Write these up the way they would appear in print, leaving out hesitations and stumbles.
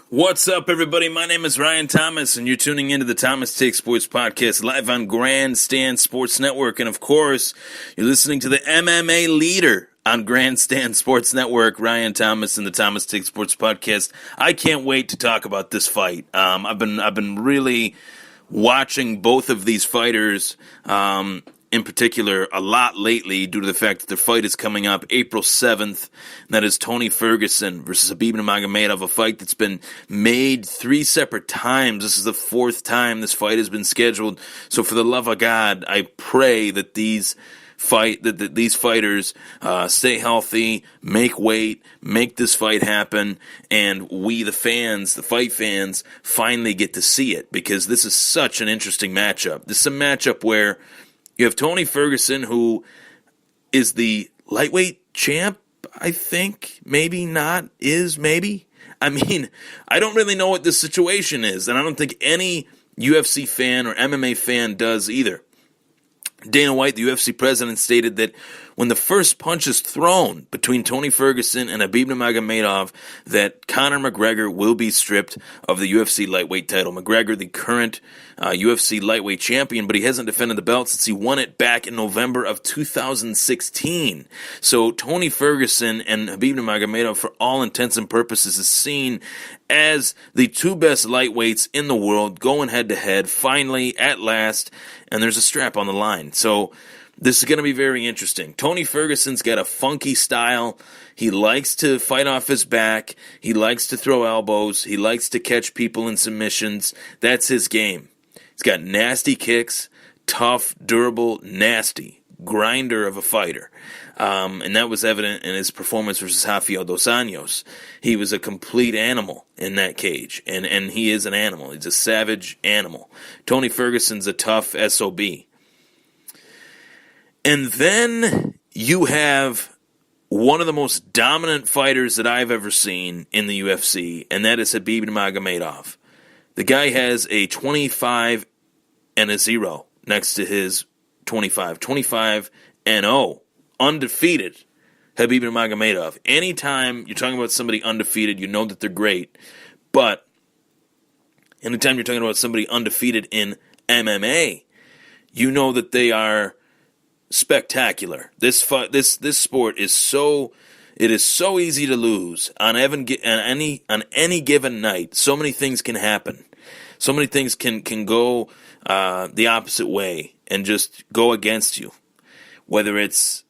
What's up, everybody? My name is Ryan Thomas, and you're tuning into the Thomas Take Sports Podcast live on Grandstand Sports Network. And, of course, you're listening to the MMA leader on Grandstand Sports Network, Ryan Thomas and the Thomas Take Sports Podcast. I can't wait to talk about this fight. I've been really watching both of these fighters, in particular, a lot lately due to the fact that their fight is coming up April 7th. And that is Tony Ferguson versus Khabib Nurmagomedov, a fight that's been made 3 separate times. This is the 4th time this fight has been scheduled. So for the love of God, I pray that these fighters stay healthy, make weight, make this fight happen, and we, the fans, the fight fans, finally get to see it, because this is such an interesting matchup. This is a matchup where you have Tony Ferguson, who is the lightweight champ, I think. Maybe not. Maybe. I mean, I don't really know what this situation is, and I don't think any UFC fan or MMA fan does either. Dana White, the UFC president, stated that when the first punch is thrown between Tony Ferguson and Khabib Nurmagomedov, that Conor McGregor will be stripped of the UFC lightweight title. McGregor, the current UFC lightweight champion, but he hasn't defended the belt since he won it back in November of 2016. So Tony Ferguson and Khabib Nurmagomedov, for all intents and purposes, is seen as the 2 best lightweights in the world, going head-to-head, finally, at last, and there's a strap on the line. So this is going to be very interesting. Tony Ferguson's got a funky style. He likes to fight off his back. He likes to throw elbows. He likes to catch people in submissions. That's his game. He's got nasty kicks, tough, durable, nasty, grinder of a fighter. And that was evident in his performance versus Rafael dos Anjos. He was a complete animal in that cage, and he is an animal. He's a savage animal. Tony Ferguson's a tough SOB. And then you have one of the most dominant fighters that I've ever seen in the UFC, and that is Khabib Nurmagomedov. The guy has a 25 and a 0 next to his 25. 25 and 0. Undefeated Khabib Nurmagomedov. Anytime you're talking about somebody undefeated, you know that they're great. But anytime you're talking about somebody undefeated in MMA, you know that they are spectacular. This sport is so easy to lose on any given night. So many things can happen. So many things can go the opposite way and just go against you. Whether it's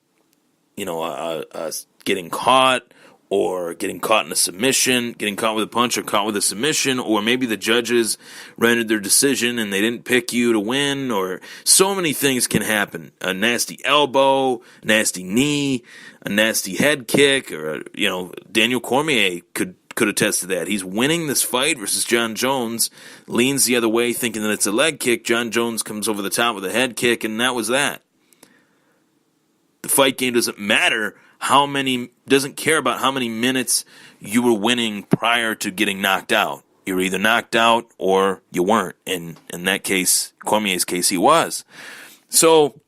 getting caught, or getting caught in a submission, getting caught with a punch or caught with a submission, or maybe the judges rendered their decision and they didn't pick you to win, or so many things can happen. A nasty elbow, nasty knee, a nasty head kick, or, Daniel Cormier could attest to that. He's winning this fight versus John Jones, leans the other way thinking that it's a leg kick. John Jones comes over the top with a head kick, and that was that. The fight game doesn't care about how many minutes you were winning prior to getting knocked out. You were either knocked out or you weren't. And in that case, Cormier's case, he was. So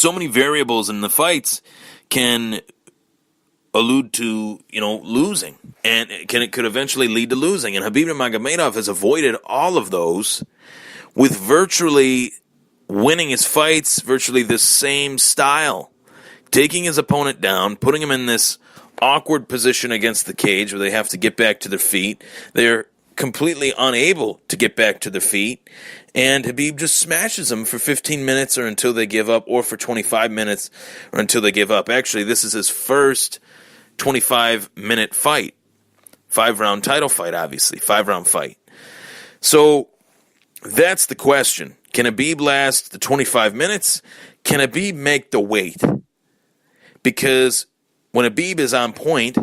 many variables in the fights can allude to, losing. And it could eventually lead to losing. And Khabib Nurmagomedov has avoided all of those with virtually winning his fights, virtually the same style. Taking his opponent down, putting him in this awkward position against the cage where they have to get back to their feet. They're completely unable to get back to their feet. And Khabib just smashes them for 15 minutes or until they give up, or for 25 minutes or until they give up. Actually, this is his first 25-minute fight. 5-round title fight, obviously. 5-round fight. So that's the question. Can Khabib last the 25 minutes? Can Khabib make the weight? Because when Khabib is on point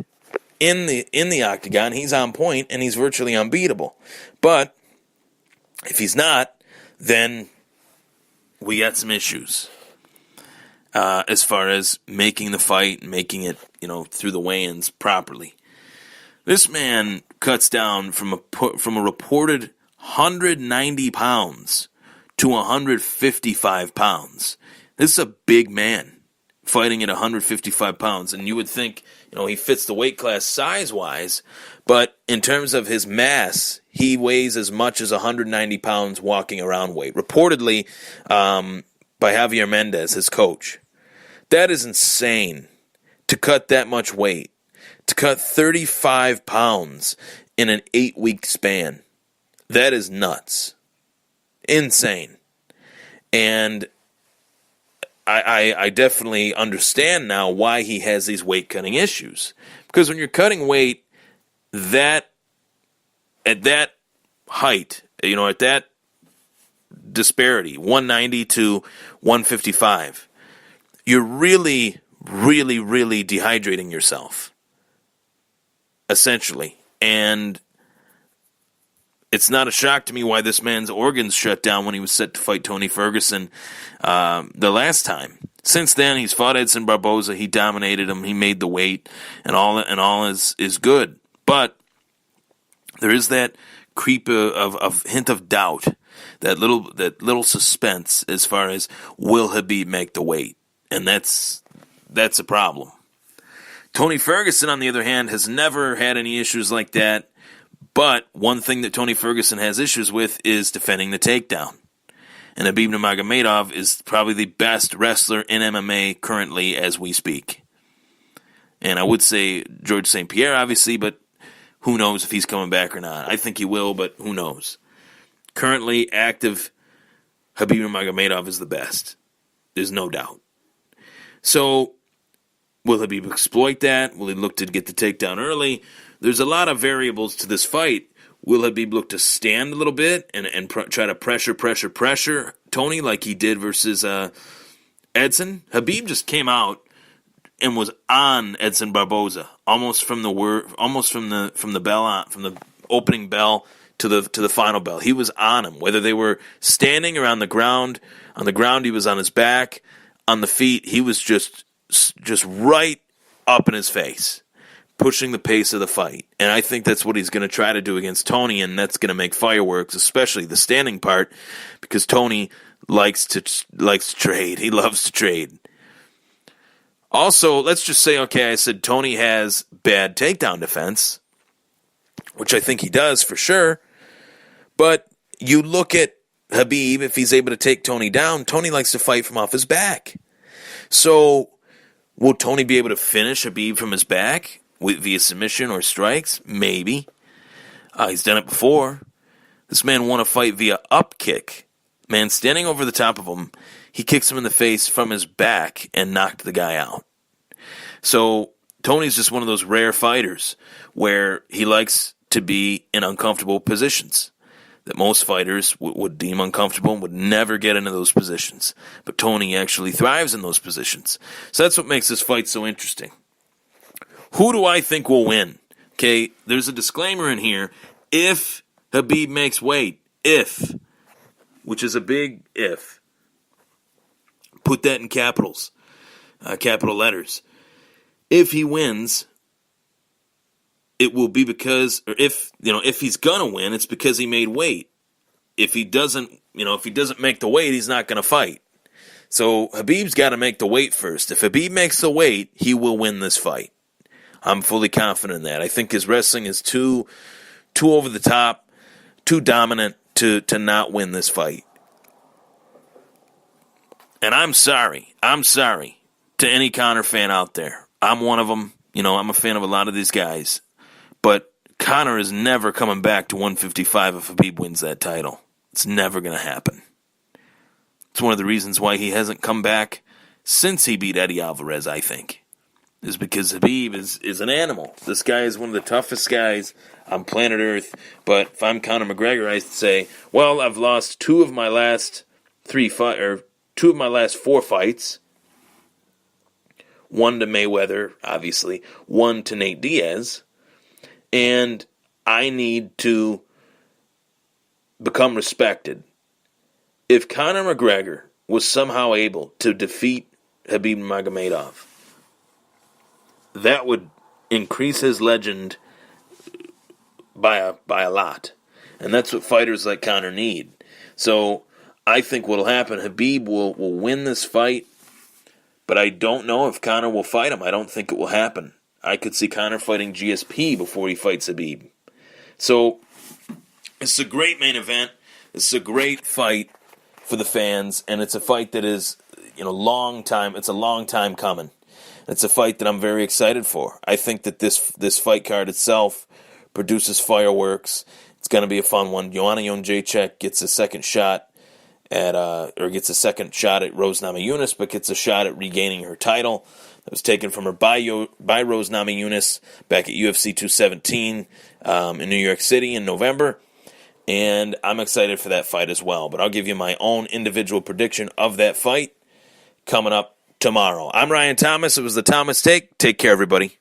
in the octagon, he's on point and he's virtually unbeatable. But if he's not, then we got some issues as far as making the fight, making it, through the weigh-ins properly. This man cuts down from a reported 190 pounds to 155 pounds. This is a big man fighting at 155 pounds. And you would think, he fits the weight class size-wise, but in terms of his mass, he weighs as much as 190 pounds walking around weight, reportedly by Javier Mendez, his coach. That is insane to cut that much weight, to cut 35 pounds in an 8-week span. That is nuts. Insane. And I definitely understand now why he has these weight-cutting issues. Because when you're cutting weight at that height, at that disparity, 190 to 155, you're really, really, really dehydrating yourself, essentially. And it's not a shock to me why this man's organs shut down when he was set to fight Tony Ferguson the last time. Since then, he's fought Edson Barboza. He dominated him. He made the weight, and all is good. But there is that creep of hint of doubt, that little suspense as far as will Khabib make the weight, and that's a problem. Tony Ferguson, on the other hand, has never had any issues like that. But one thing that Tony Ferguson has issues with is defending the takedown. And Khabib Nurmagomedov is probably the best wrestler in MMA currently as we speak. And I would say George St. Pierre, obviously, but who knows if he's coming back or not. I think he will, but who knows. Currently active, Khabib Nurmagomedov is the best. There's no doubt. So, will Khabib exploit that? Will he look to get the takedown early? There's a lot of variables to this fight. Will Khabib look to stand a little bit and try to pressure Tony like he did versus Edson? Khabib just came out and was on Edson Barboza almost from the opening bell to the final bell. He was on him. Whether they were standing or on the ground he was on his back. On the feet, he was just right up in his face, pushing the pace of the fight. And I think that's what he's going to try to do against Tony, and that's going to make fireworks, especially the standing part, because Tony likes to trade. He loves to trade. Also, let's just say, okay, I said Tony has bad takedown defense, which I think he does for sure. But you look at Khabib, if he's able to take Tony down, Tony likes to fight from off his back. So, will Tony be able to finish Khabib from his back via submission or strikes? Maybe. He's done it before. This man won a fight via up kick. Man, standing over the top of him, he kicks him in the face from his back and knocked the guy out. So, Tony's just one of those rare fighters where he likes to be in uncomfortable positions that most fighters would deem uncomfortable and would never get into those positions. But Tony actually thrives in those positions. So that's what makes this fight so interesting. Who do I think will win? Okay, there's a disclaimer in here. If Khabib makes weight, which is a big if. Put that in capitals, capital letters. If he wins, it will be because, or if he's gonna win, it's because he made weight. If he doesn't make the weight, he's not gonna fight. So Khabib's got to make the weight first. If Khabib makes the weight, he will win this fight. I'm fully confident in that. I think his wrestling is too over the top, too dominant to not win this fight. And I'm sorry to any Conor fan out there. I'm one of them. I'm a fan of a lot of these guys. But Conor is never coming back to 155 if Khabib wins that title. It's never going to happen. It's one of the reasons why he hasn't come back since he beat Eddie Alvarez, I think, is because Khabib is an animal. This guy is one of the toughest guys on planet Earth. But if I'm Conor McGregor, I say, well, I've lost two of my last 4 fights. One to Mayweather, obviously. One to Nate Diaz. And I need to become respected. If Conor McGregor was somehow able to defeat Khabib Nurmagomedov, that would increase his legend by a lot. And that's what fighters like Conor need. So I think what will happen, Khabib will win this fight But I don't know if Conor will fight him. I don't think it will happen. I could see Conor fighting GSP before he fights Khabib. So, it's a great main event. It's a great fight for the fans, and it's a fight that is, long time. It's a long time coming. It's a fight that I'm very excited for. I think that this fight card itself produces fireworks. It's going to be a fun one. Joanna Jędrzejczyk gets a second shot at Rose Namajunas, but gets a shot at regaining her title that was taken from her by Rose Namajunas back at UFC 217 in New York City in November. And I'm excited for that fight as well. But I'll give you my own individual prediction of that fight coming up tomorrow. I'm Ryan Thomas. It was the Thomas Take. Take care, everybody.